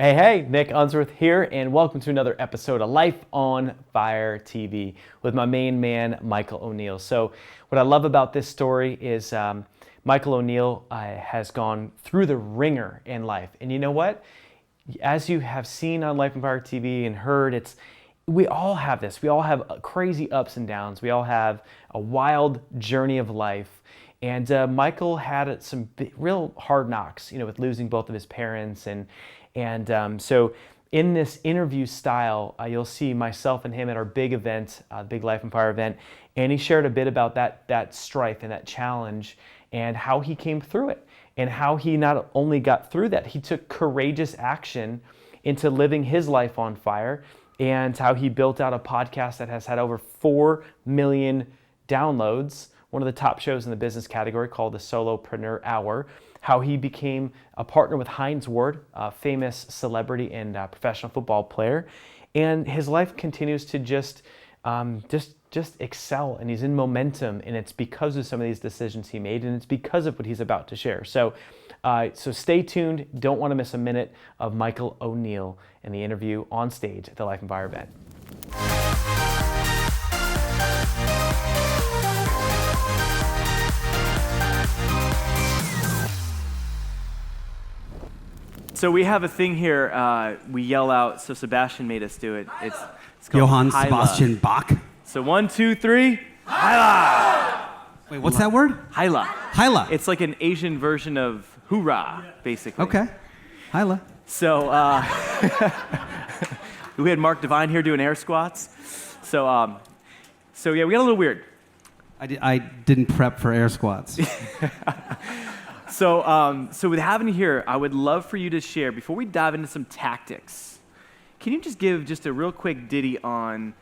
Hey, Nick Unsworth here, and welcome to another episode of Life on Fire TV with my main man, Michael O'Neill. So what I love about this story is Michael O'Neill has gone through the ringer in life. And you know what? As you have seen on Life on Fire TV and heard, we all have this. We all have crazy ups and downs. We all have a wild journey of life. And Michael had some real hard knocks, with losing both of his parents. So in this interview style, you'll see myself and him at our big event, big Life on Fire event. And he shared a bit about that strife and that challenge and how he came through it. And how he not only got through that, he took courageous action into living his life on fire, and how he built out a podcast that has had over 4 million downloads, one of the top shows in the business category called the Solopreneur Hour, how he became a partner with Heinz Ward, a famous celebrity and professional football player, and his life continues to just excel, and he's in momentum, and it's because of some of these decisions he made, and it's because of what he's about to share. So stay tuned. Don't want to miss a minute of Michael O'Neill in the interview on stage at the Life on Fire event. So we have a thing here. We yell out. So Sebastian made us do it. It's called Johann Hyla. Sebastian Bach. So 1, 2, 3. Hyla! Wait, what's that word? Hyla. Hyla. It's like an Asian version of hoorah, basically. Okay. Hyla. So we had Mark Devine here doing air squats. So yeah, we got a little weird. I didn't prep for air squats. So with having you here, I would love for you to share, before we dive into some tactics, can you just give just a real quick ditty on,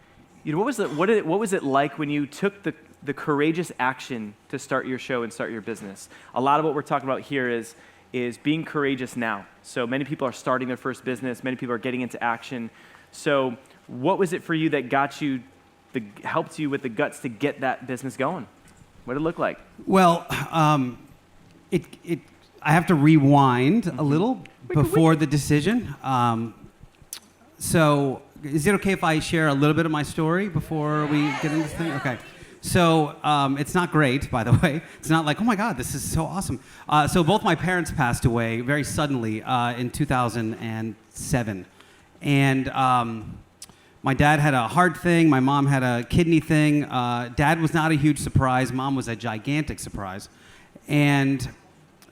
what was it like when you took the courageous action to start your show and start your business? A lot of what we're talking about here is being courageous now. So many people are starting their first business. Many people are getting into action. So what was it for you that helped you with the guts to get that business going? What did it look like? Well, I have to rewind a little before the decision. So is it okay if I share a little bit of my story before we get into this thing? Okay. So it's not great, by the way. It's not like, oh my God, this is so awesome. So both my parents passed away very suddenly in 2007. And my dad had a heart thing. My mom had a kidney thing. Dad was not a huge surprise. Mom was a gigantic surprise. And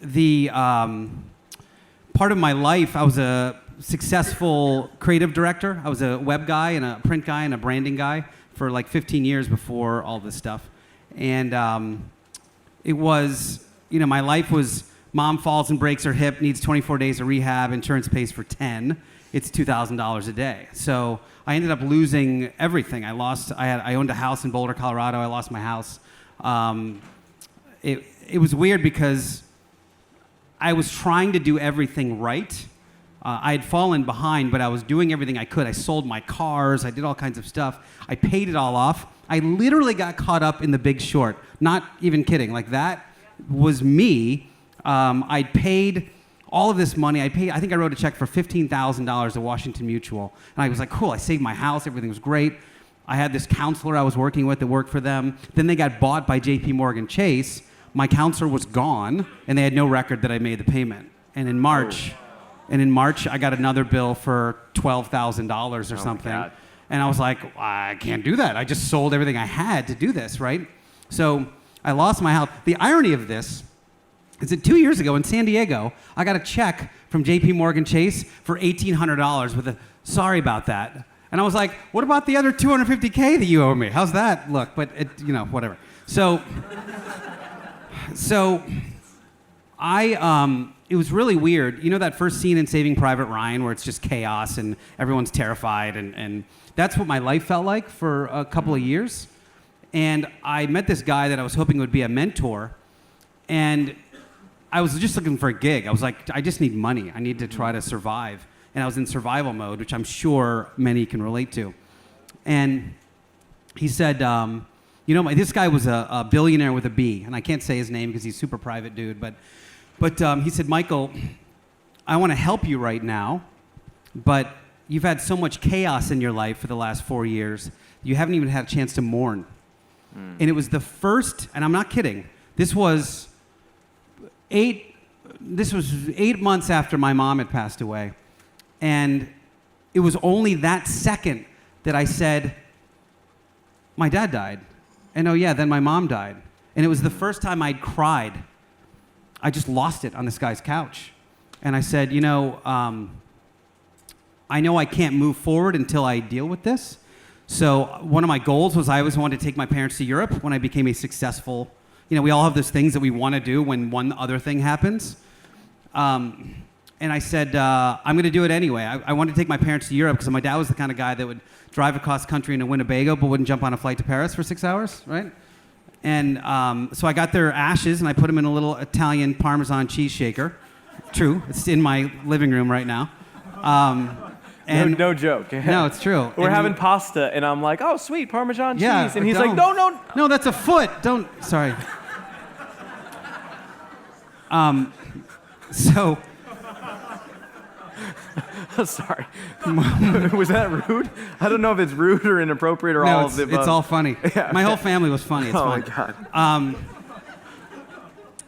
the part of my life, I was a successful creative director. I was a web guy and a print guy and a branding guy for like 15 years before all this stuff. And it was, my life was mom falls and breaks her hip, needs 24 days of rehab, insurance pays for 10. It's $2,000 a day. So I ended up losing everything. I owned a house in Boulder, Colorado. I lost my house. It was weird because I was trying to do everything right. I had fallen behind, but I was doing everything I could. I sold my cars. I did all kinds of stuff. I paid it all off. I literally got caught up in The Big Short. Not even kidding. Like, that was me. I'd paid all of this money. I think I wrote a check for $15,000 to Washington Mutual. And I was like, cool, I saved my house. Everything was great. I had this counselor I was working with that worked for them. Then they got bought by JP Chase. My counselor was gone, and they had no record that I made the payment. And in March, I got another bill for $12,000 or something. God. And I was like, I can't do that. I just sold everything I had to do this, right? So I lost my house. The irony of this is that 2 years ago in San Diego, I got a check from JP Chase for $1,800 with a sorry about that. And I was like, what about the other $250K that you owe me? How's that look? But whatever. So it was really weird. You know that first scene in Saving Private Ryan where it's just chaos and everyone's terrified, and that's what my life felt like for a couple of years. And I met this guy that I was hoping would be a mentor, and I was just looking for a gig. I was like, I just need money. I need to try to survive. And I was in survival mode, which I'm sure many can relate to. And he said, this guy was a billionaire with a B, and I can't say his name because he's a super private dude, but he said, Michael, I want to help you right now, but you've had so much chaos in your life for the last 4 years, you haven't even had a chance to mourn. And it was the first, and I'm not kidding, this was 8 months after my mom had passed away. And it was only that second that I said, my dad died. And oh yeah, then my mom died. And it was the first time I'd cried. I just lost it on this guy's couch. And I said, I know I can't move forward until I deal with this. So one of my goals was I always wanted to take my parents to Europe when I became a successful, we all have those things that we want to do when one other thing happens. And I said, I'm going to do it anyway. I wanted to take my parents to Europe because my dad was the kind of guy that would drive across country into Winnebago but wouldn't jump on a flight to Paris for 6 hours, right? And so I got their ashes and I put them in a little Italian Parmesan cheese shaker. True, it's in my living room right now. And no joke. No, it's true. We're having pasta, and I'm like, oh, sweet, Parmesan cheese. Yeah, And he's like, no. No, that's a foot. Sorry. So. Sorry. Was that rude? I don't know if it's rude or inappropriate or all of the above. It's all funny. Yeah, my whole family was funny. It's fine. My God.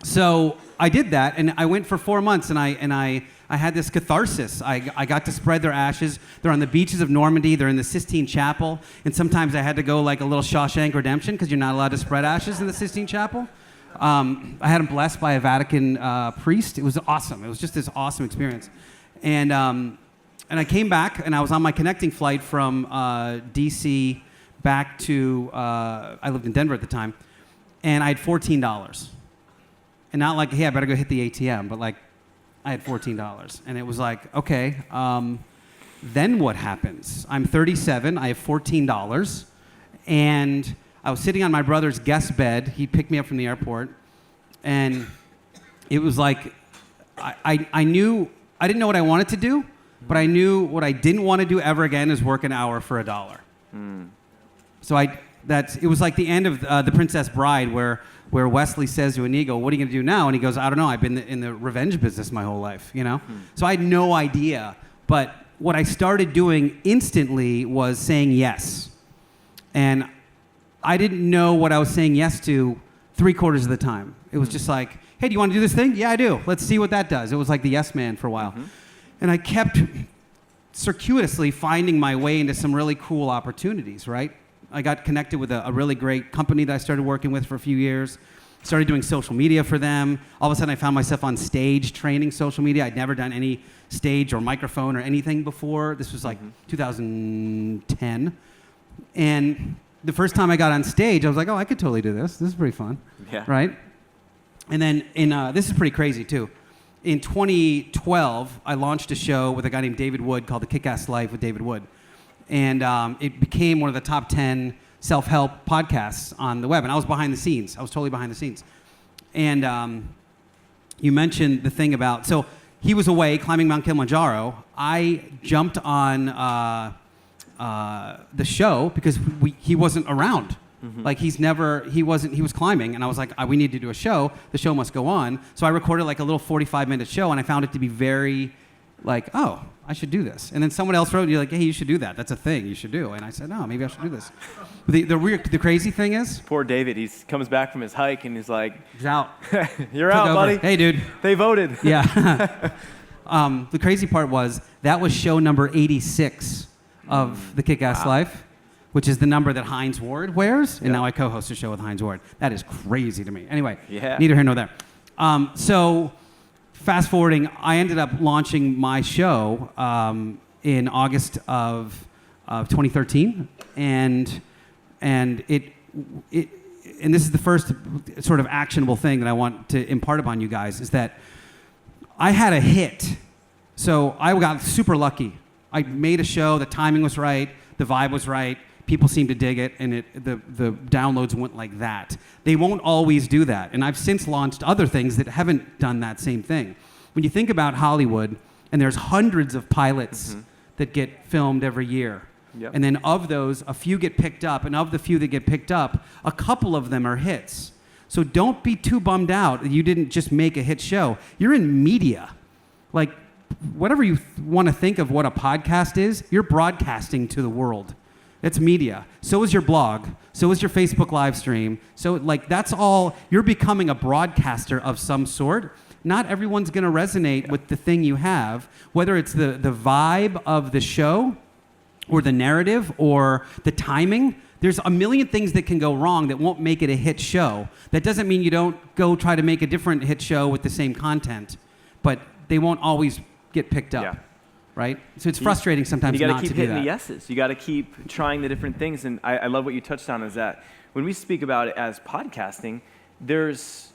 So I did that, and I went for 4 months, and I had this catharsis. I got to spread their ashes. They're on the beaches of Normandy. They're in the Sistine Chapel, and sometimes I had to go like a little Shawshank Redemption because you're not allowed to spread ashes in the Sistine Chapel. I had them blessed by a Vatican priest. It was awesome. It was just this awesome experience, and I came back, and I was on my connecting flight from D.C. back to. I lived in Denver at the time, and I had $14. And not like, hey, I better go hit the ATM, but like, I had $14. And it was like, okay, then what happens? I'm 37, I have $14, and I was sitting on my brother's guest bed. He picked me up from the airport, and it was like, I knew, I didn't know what I wanted to do, but I knew what I didn't want to do ever again is work an hour for $1. So it was like the end of The Princess Bride, where Wesley says to Inigo, what are you going to do now? And he goes, I don't know. I've been in the revenge business my whole life, So I had no idea. But what I started doing instantly was saying yes. And I didn't know what I was saying yes to 3/4 of the time. It was just like, hey, do you want to do this thing? Yeah, I do. Let's see what that does. It was like the yes man for a while. And I kept circuitously finding my way into some really cool opportunities, right? I got connected with a really great company that I started working with for a few years. Started doing social media for them. All of a sudden, I found myself on stage training social media. I'd never done any stage or microphone or anything before. This was like 2010. And the first time I got on stage, I was like, oh, I could totally do this. This is pretty fun. Yeah. Right? And then this is pretty crazy, too. In 2012, I launched a show with a guy named David Wood called The Kick-Ass Life with David Wood. And it became one of the top 10 self-help podcasts on the web. And I was behind the scenes. I was totally behind the scenes. And you mentioned the thing about, so he was away climbing Mount Kilimanjaro. I jumped on the show because he wasn't around. Like he was climbing. And I was like, we need to do a show. The show must go on. So I recorded like a little 45-minute show. And I found it to be very like, oh, I should do this. And then someone else wrote, you're like, hey, you should do that. That's a thing you should do. And I said, no, maybe I should do this. The crazy thing is... Poor David, he comes back from his hike and he's like... He's out. You're out, buddy. Hey, dude. They voted. Yeah. The crazy part was, that was show number 86 of The Kick-Ass Life, which is the number that Hines Ward wears. And now I co-host a show with Hines Ward. That is crazy to me. Anyway, neither here nor there. So... Fast forwarding, I ended up launching my show in August of 2013, and this is the first sort of actionable thing that I want to impart upon you guys, is that I had a hit. So I got super lucky. I made a show, the timing was right, the vibe was right, people seemed to dig it, and the downloads went like that. They won't always do that, and I've since launched other things that haven't done that same thing. When you think about Hollywood, and there's hundreds of pilots that get filmed every year, and then of those, a few get picked up, and of the few that get picked up, a couple of them are hits. So don't be too bummed out that you didn't just make a hit show. You're in media. Like, whatever you want to think of what a podcast is, you're broadcasting to the world. It's media. So is your blog. So is your Facebook live stream. So like that's all, you're becoming a broadcaster of some sort. Not everyone's going to resonate with the thing you have, whether it's the vibe of the show or the narrative or the timing. There's a million things that can go wrong that won't make it a hit show. That doesn't mean you don't go try to make a different hit show with the same content, but they won't always get picked up. Yeah. Right? So it's frustrating sometimes not to do that. You got to keep hitting the yeses. You got to keep trying the different things. And I love what you touched on is that when we speak about it as podcasting, there's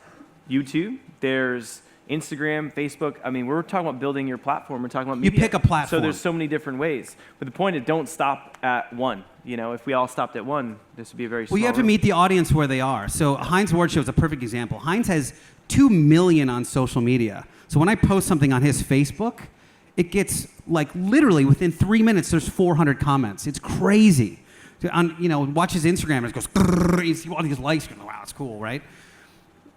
YouTube, there's Instagram, Facebook. I mean, we're talking about building your platform. We're talking about media. You pick a platform. So there's so many different ways. But the point is don't stop at one. You know, if we all stopped at one, this would be a very small Well, you have to meet the audience where they are. So Heinz Ward Show is a perfect example. Heinz has 2 million on social media. So when I post something on his Facebook, it gets like literally within 3 minutes, there's 400 comments. It's crazy. Watch his Instagram and it goes, you see all these likes. You're like, wow, it's cool, right?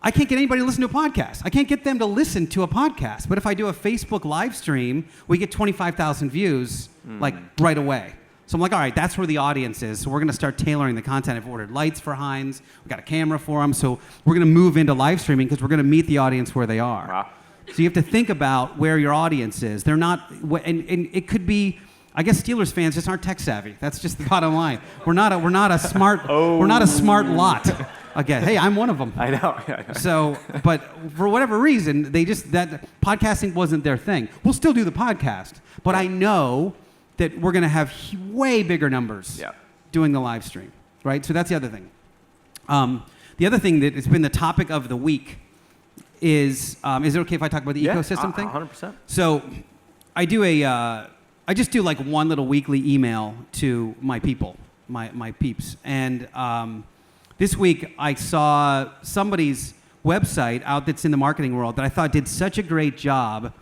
I can't get anybody to listen to a podcast. I can't get them to listen to a podcast. But if I do a Facebook live stream, we get 25,000 views like right away. So I'm like, all right, that's where the audience is. So we're going to start tailoring the content. I've ordered lights for Heinz. We've got a camera for him. So we're going to move into live streaming because we're going to meet the audience where they are. Wow. So you have to think about where your audience is. They're not, and it could be, I guess Steelers fans just aren't tech savvy. That's just the bottom line. We're not a smart lot. Again, hey, I'm one of them. I know. So, but for whatever reason, that podcasting wasn't their thing. We'll still do the podcast, but I know that we're going to have way bigger numbers doing the live stream, right? So that's the other thing. The other thing that has been the topic of the week is it okay if I talk about the ecosystem thing? 100%. So I just do like one little weekly email to my people, my peeps. And this week I saw somebody's website out that's in the marketing world that I thought did such a great job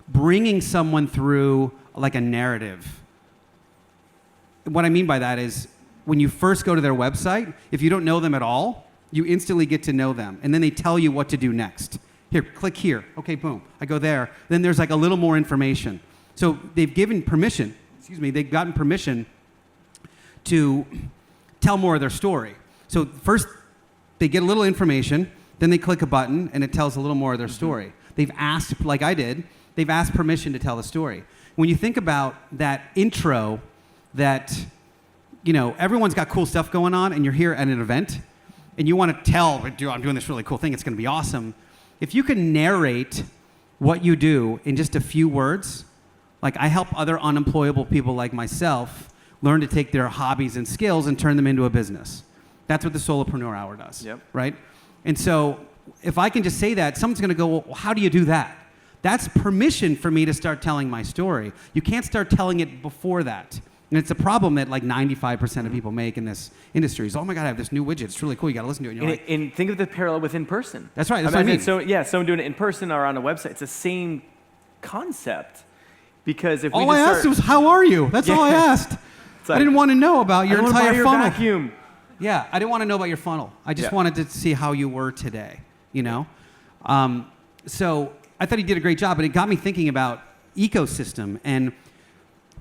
bringing someone through like a narrative. What I mean by that is when you first go to their website, if you don't know them at all, you instantly get to know them. And then they tell you what to do next. Here, click here. Okay, boom. I go there. Then there's like a little more information. So they've gotten permission to tell more of their story. So first, they get a little information, then they click a button, and it tells a little more of their story. They've asked, like I did, they've asked permission to tell the story. When you think about that intro that, everyone's got cool stuff going on, and you're here at an event, and you want to tell, I'm doing this really cool thing, it's going to be awesome. If you can narrate what you do in just a few words, like I help other unemployable people like myself learn to take their hobbies and skills and turn them into a business. That's what the Solopreneur Hour does, right? And so if I can just say that, someone's going to go, well, how do you do that? That's permission for me to start telling my story. You can't start telling it before that. And it's a problem that like 95% of people make in this industry is, oh my God, I have this new widget. It's really cool. You got to listen to it. And think of the parallel with in person. That's right. That's what I mean. So someone doing it in person or on a website, it's the same concept. Because if all I asked was, how are you? That's all I asked. Like, I didn't want to know about your entire funnel. Vacuum. Yeah, I didn't want to know about your funnel. I just wanted to see how you were today, So I thought he did a great job, but it got me thinking about ecosystem and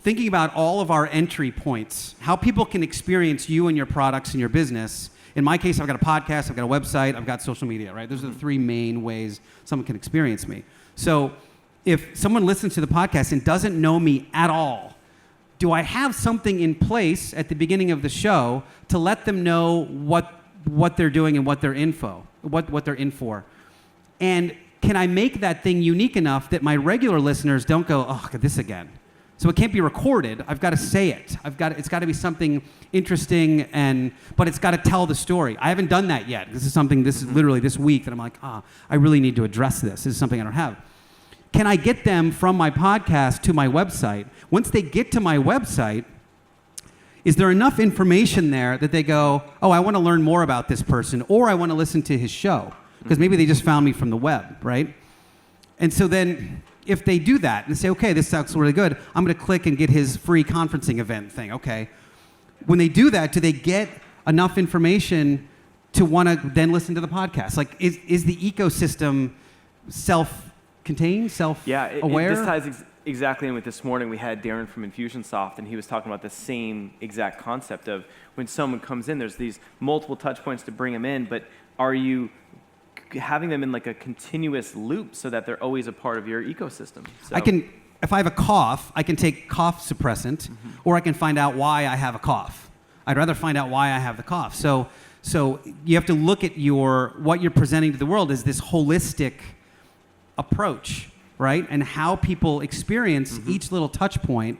thinking about all of our entry points, how people can experience you and your products and your business. In my case, I've got a podcast, I've got a website, I've got social media, right? Those are the 3 main ways someone can experience me. So if someone listens to the podcast and doesn't know me at all, do I have something in place at the beginning of the show to let them know what they're doing and what they're in for? And can I make that thing unique enough that my regular listeners don't go, oh, look at this again? So it can't be recorded. I've got to say it. It's got to be something interesting, but it's got to tell the story. I haven't done that yet. This is literally this week that I'm like, I really need to address this. This is something I don't have. Can I get them from my podcast to my website? Once they get to my website, is there enough information there that they go, oh, I want to learn more about this person, or I want to listen to his show? Because maybe they just found me from the web, right? And so then if they do that and say, okay, this sounds really good, I'm going to click and get his free conferencing event thing, okay. When they do that, do they get enough information to want to then listen to the podcast? Like, is the ecosystem self-contained, self-aware? Yeah, this ties exactly, and with this morning we had Darren from Infusionsoft, and he was talking about the same exact concept of when someone comes in, there's these multiple touch points to bring them in, but are you having them in like a continuous loop so that they're always a part of your ecosystem? So, if I have a cough, I can take cough suppressant, or I can find out why I have a cough. I'd rather find out why I have the cough. So you have to look at what you're presenting to the world as this holistic approach, right? And how people experience each little touch point.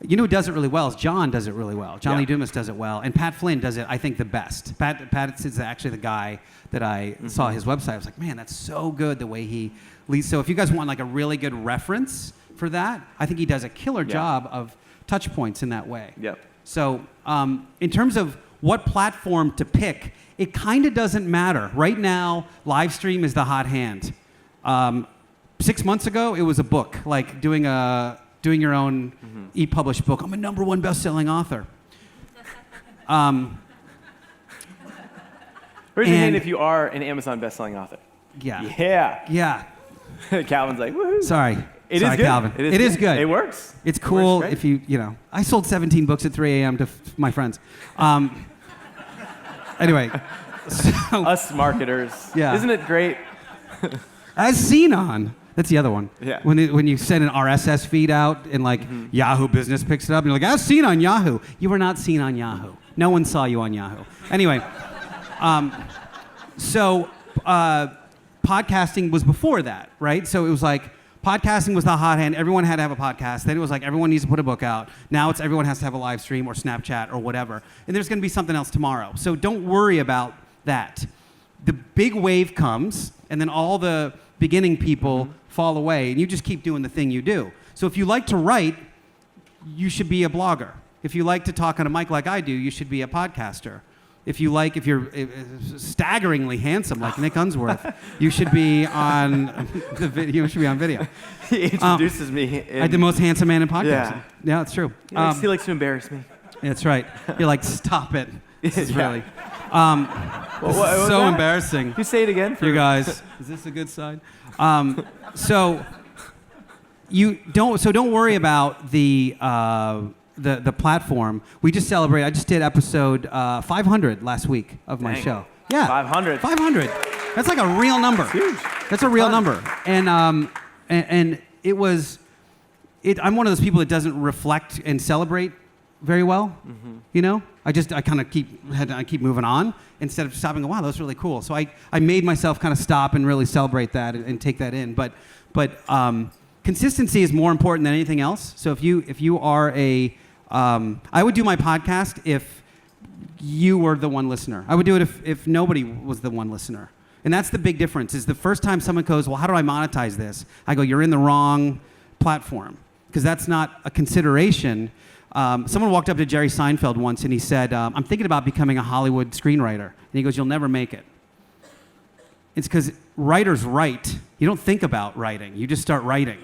You know who does it really well is John does it really well. John Lee Dumas does it well. And Pat Flynn does it, I think, the best. Pat is actually the guy that I saw his website. I was like, man, that's so good the way he leads. So if you guys want like a really good reference for that, I think he does a killer job of touch points in that way. Yep. So in terms of what platform to pick, it kind of doesn't matter. Right now, live stream is the hot hand. 6 months ago, it was a book, like doing your own e-published book. I'm a #1 best-selling author. Raise your hand if you are an Amazon best-selling author. Yeah. Calvin's like, woohoo. Sorry. Sorry, good. Calvin. It is good. It works. It's cool works if you know. I sold 17 books at 3 a.m. to my friends. Anyway. So, us marketers. Yeah. Isn't it great? As seen on. That's the other one. Yeah. When you send an RSS feed out and like Yahoo Business picks it up and you're like, as seen on Yahoo. You were not seen on Yahoo. No one saw you on Yahoo. Anyway. Podcasting was before that, right? So it was like podcasting was the hot hand. Everyone had to have a podcast. Then it was like everyone needs to put a book out. Now it's everyone has to have a live stream or Snapchat or whatever. And there's going to be something else tomorrow. So don't worry about that. The big wave comes, and then all the beginning people fall away, and you just keep doing the thing you do. So if you like to write, you should be a blogger. If you like to talk on a mic like I do, you should be a podcaster. If you're staggeringly handsome like Nick Unsworth, you should be on the video. You should be on video. He introduces me. I'm the most handsome man in podcasting. Yeah, that's true. He likes to embarrass me. That's right. You're like, stop it. This is really. This what is so embarrassing. You say it again, you guys. Is this a good side? So don't worry about the platform. We just celebrated. I just did episode 500 last week of my show. Yeah, 500. 500. That's like a real number. It's huge. That's a real number. And it was. I'm one of those people that doesn't reflect and celebrate very well. You know, I kind of keep moving on instead of stopping. Wow, that was really cool. So I made myself kind of stop and really celebrate that and take that in. But consistency is more important than anything else. So if you are I would do my podcast if you were the one listener. I would do it if nobody was the one listener. And that's the big difference, is the first time someone goes, well, how do I monetize this? I go, you're in the wrong platform, because that's not a consideration. Someone walked up to Jerry Seinfeld once and he said, I'm thinking about becoming a Hollywood screenwriter. And he goes, you'll never make it. It's because writers write. You don't think about writing. You just start writing.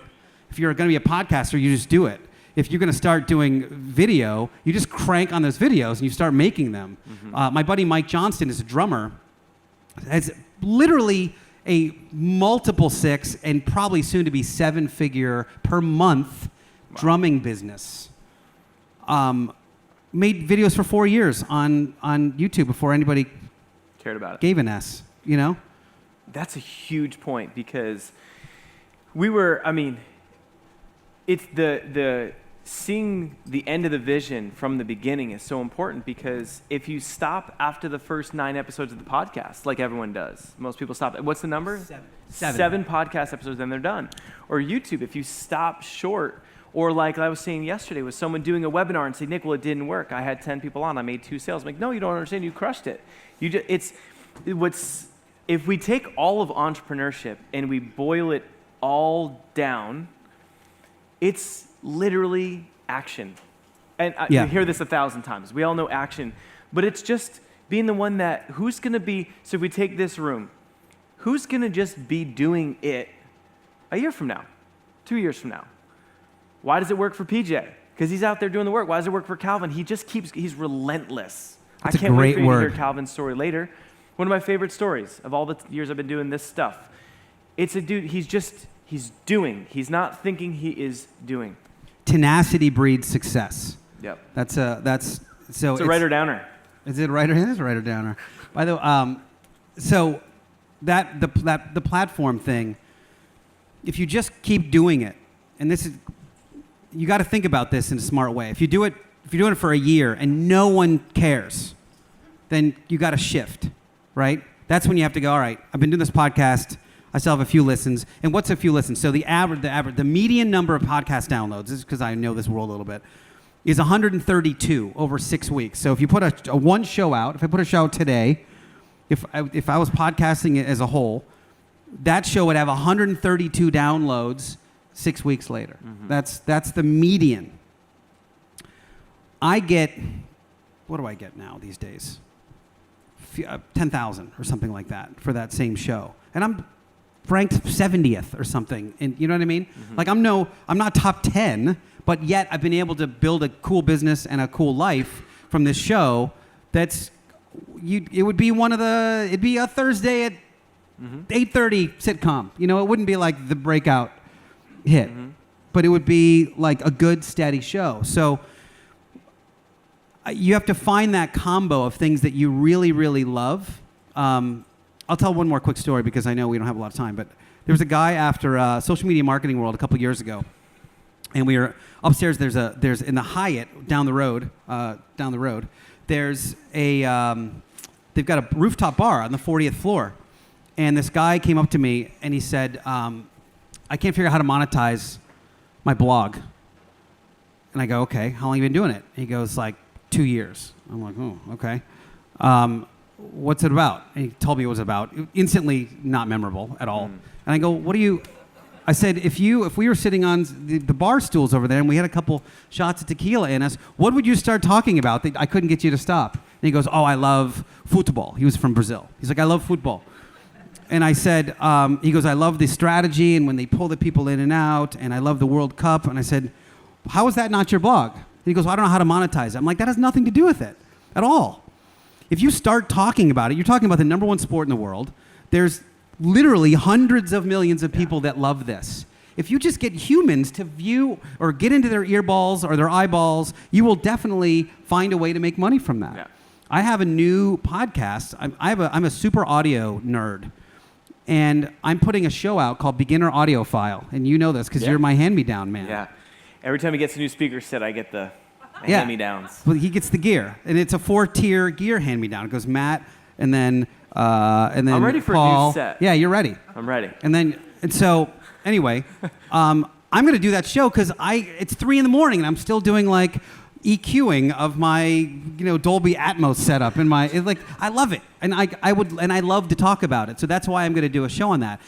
If you're going to be a podcaster, you just do it. If you're going to start doing video, you just crank on those videos and you start making them. My buddy Mike Johnston is a drummer. Has literally a multiple 6 and probably soon to be 7-figure per month drumming business. Made videos for 4 years on YouTube before anybody cared about it. Gave an S, you know? That's a huge point, because it's the seeing the end of the vision from the beginning is so important, because if you stop after the first 9 episodes of the podcast, like everyone does, most people stop. What's the number? 7 podcast episodes, then they're done. Or YouTube, if you stop short, or like I was saying yesterday, with someone doing a webinar and say, Nick, well, it didn't work. I had 10 people on. I made 2 sales. I'm like, no, you don't understand. You crushed it. If we take all of entrepreneurship and we boil it all down, it's literally action. And you hear this 1,000 times. We all know action. But it's just being the one who's going to be, so if we take this room, who's going to just be doing it a year from now, 2 years from now? Why does it work for PJ? Because he's out there doing the work. Why does it work for Calvin? He's relentless. That's I can't wait for you word. to hear Calvin's story later. One of my favorite stories of all the years I've been doing this stuff. It's a dude, He's doing. He's not thinking, he is doing. Tenacity breeds success. Yep. It's It's a writer-downer. Is it a writer? It is a writer-downer. By the way, so the platform thing, if you just keep doing it, and this is, you got to think about this in a smart way. If you're doing it for a year and no one cares, then you got to shift, right? That's when you have to go, all right, I've been doing this podcast, I still have a few listens. And what's a few listens? So the median number of podcast downloads, this is because I know this world a little bit, is 132 over 6 weeks. So if you put one show out, if I put a show out today, if I was podcasting it as a whole, that show would have 132 downloads 6 weeks later. Mm-hmm. That's the median. I get, what do I get now these days? 10,000 or something like that for that same show. And I'm ranked 70th or something. And you know what I mean? Mm-hmm. Like I'm not top 10, but yet I've been able to build a cool business and a cool life from this show. It would be it'd be a Thursday at 8:30 sitcom. You know, it wouldn't be like the breakout hit, but it would be like a good steady show. So you have to find that combo of things that you really, really love. I'll tell one more quick story because I know we don't have a lot of time, but there was a guy after Social Media Marketing World a couple years ago, and we were upstairs. There's in the Hyatt down the road. There's they've got a rooftop bar on the 40th floor, and this guy came up to me and he said, I can't figure out how to monetize my blog. And I go, okay, how long have you been doing it? And he goes, like 2 years. I'm like, oh, okay. What's it about? And he told me what it was about. Instantly not memorable at all. And I go, I said, if we were sitting on the bar stools over there and we had a couple shots of tequila in us, what would you start talking about that I couldn't get you to stop? And he goes, oh, I love football. He was from Brazil. He's like, I love football. And I said, he goes, I love the strategy and when they pull the people in and out, and I love the World Cup. And I said, how is that not your blog? And he goes, well, I don't know how to monetize it. I'm like, that has nothing to do with it at all. If you start talking about it, you're talking about the number one sport in the world. There's literally hundreds of millions of people that love this. If you just get humans to view or get into their earballs or their eyeballs, you will definitely find a way to make money from that. Yeah. I have a new podcast. I'm a super audio nerd. And I'm putting a show out called Beginner Audiophile. And you know this because you're my hand-me-down man. Yeah. Every time he gets a new speaker set, I get the hand-me-downs. Well, he gets the gear. And it's a 4-tier gear hand-me-down. It goes Matt, and then I'm ready for Paul. a new set. Yeah, you're ready. I'm ready. And so, anyway, I'm going to do that show because it's 3 a.m. and I'm still doing like EQing of my Dolby Atmos setup in my I love it, and I love to talk about it. So that's why I'm going to do a show on that.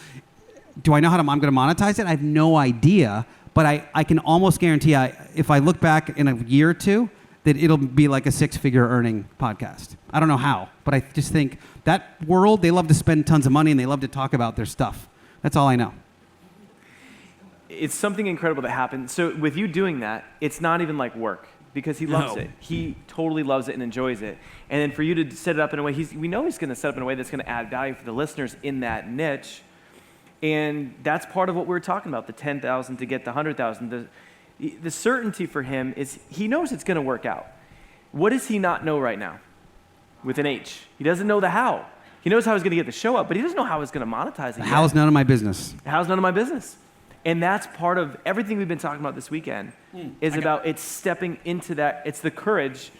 Do I know I'm going to monetize it? I have no idea, but I can almost guarantee if I look back in a year or two that it'll be like a 6-figure earning podcast. I don't know how, but I just think that world, they love to spend tons of money and they love to talk about their stuff. That's all I know. It's something incredible that happened. So with you doing that, it's not even like work because he loves it. He totally loves it and enjoys it. And then for you to set it up in a way, we know he's going to set up in a way that's going to add value for the listeners in that niche. And that's part of what we were talking about, the 10,000 to get the 100,000. The certainty for him is he knows it's going to work out. What does he not know right now? With an H. He doesn't know the how. He knows how he's going to get the show up, but he doesn't know how he's going to monetize it. How's none of my business. How's none of my business. And that's part of everything we've been talking about this weekend it's stepping into that. It's the courage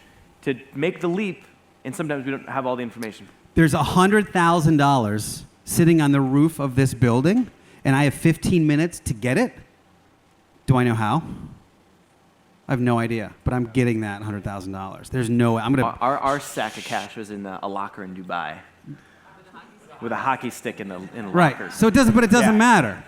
to make the leap, and sometimes we don't have all the information. There's $100,000 sitting on the roof of this building, and I have 15 minutes to get it. Do I know how? I have no idea, but I'm getting that $100,000. There's no way. Our sack of cash was in a locker in Dubai with a hockey stick in the locker. Right. So it doesn't matter.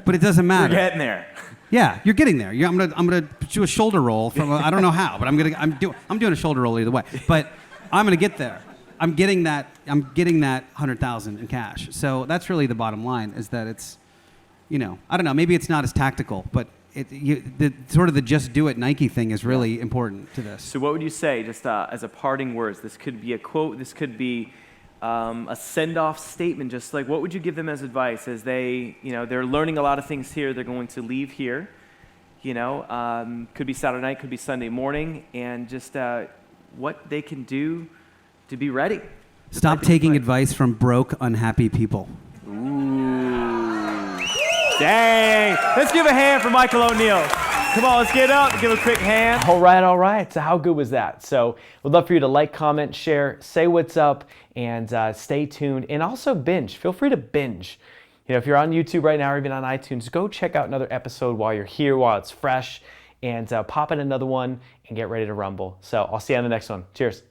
But it doesn't matter. You're getting there. Yeah, you're getting there. I'm gonna do a shoulder roll from I don't know how, but I'm doing a shoulder roll either way. But I'm gonna get there. I'm getting that 100,000 in cash. So that's really the bottom line. Is that it's, I don't know. Maybe it's not as tactical, but the just do it Nike thing is really important to this. So what would you say, just as a parting words? This could be a quote. This could be a send-off statement, just like what would you give them as advice as they, they're learning a lot of things here. They're going to leave here, could be Saturday night, could be Sunday morning, and just what they can do to be ready. Stop taking advice from broke, unhappy people. Ooh. Dang. Let's give a hand for Michael O'Neil. Come on, let's get up, give a quick hand. All right. So how good was that? So we'd love for you to like, comment, share, say what's up, and stay tuned. And also binge. Feel free to binge. If you're on YouTube right now or even on iTunes, go check out another episode while you're here, while it's fresh, and pop in another one and get ready to rumble. So I'll see you on the next one. Cheers.